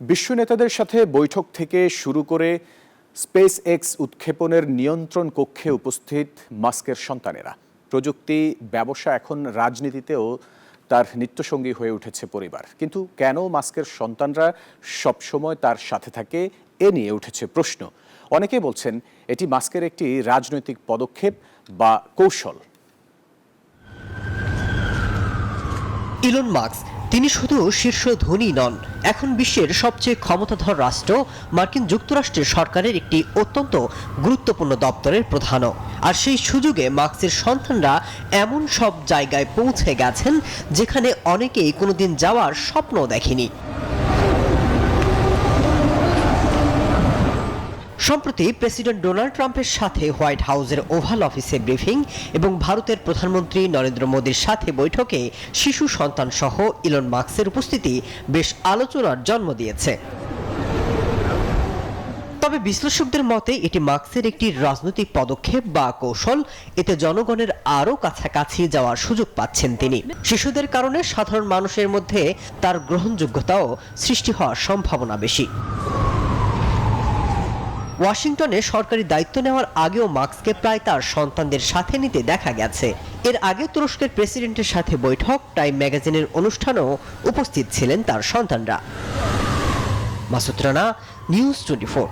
বিশ্ব নেতাদের সাথে বৈঠক থেকে শুরু করে স্পেস এক্স উৎক্ষেপণের নিয়ন্ত্রণ কক্ষে উপস্থিত মাস্কের সন্তানেরা। প্রযুক্তি, ব্যবসা, এখন রাজনীতিতেও তার নিত্যসঙ্গী হয়ে উঠেছে পরিবার। কিন্তু কেন মাস্কের সন্তানরা সবসময় তার সাথে থাকে, এ নিয়ে উঠেছে প্রশ্ন। অনেকেই বলছেন এটি মাস্কের একটি রাজনৈতিক পদক্ষেপ বা কৌশল। ইলন মাস্ক তিনি শুধু শীর্ষ ধনী নন, এখন বিশ্বের সবচেয়ে ক্ষমতাধর রাষ্ট্র মার্কিন যুক্তরাষ্ট্রের সরকারের একটি অত্যন্ত গুরুত্বপূর্ণ দপ্তরের প্রধানও। আর সেই সুযোগে মাস্কের সন্তানরা এমন সব জায়গায় পৌঁছে গেছেন যেখানে অনেকেই কোনোদিন যাওয়ার স্বপ্ন দেখেনি। সম্প্রতি প্রেসিডেন্ট ডোনাল্ড ট্রাম্পের সাথে হোয়াইট হাউসের ওভাল অফিসে ব্রিফিং এবং ভারতের প্রধানমন্ত্রী নরেন্দ্র মোদীর সাথে বৈঠকে শিশু সন্তান সহ ইলন মাস্কের উপস্থিতি বেশ আলোচনার জন্ম দিয়েছে। তবে বিশ্লেষকদের মতে এটি মাস্কের একটি রাজনৈতিক পদক্ষেপ বা কৌশল। এতে জনগণের আরও কাছাকাছি যাওয়ার সুযোগ পাচ্ছেন তিনি। শিশুদের কারণে সাধারণ মানুষের মধ্যে তার গ্রহণযোগ্যতাও সৃষ্টি হওয়ার সম্ভাবনা বেশি। ওয়াশিংটনে সরকারি দায়িত্ব নেওয়ার আগেও মাস্ককে প্রায় তার সন্তানদের সাথে নিতে দেখা গেছে। এর আগে তুরস্কের প্রেসিডেন্টের সাথে বৈঠক, টাইম ম্যাগাজিনের অনুষ্ঠানেও উপস্থিত ছিলেন তার সন্তানরা। মাসুদ রানা, নিউজ 24।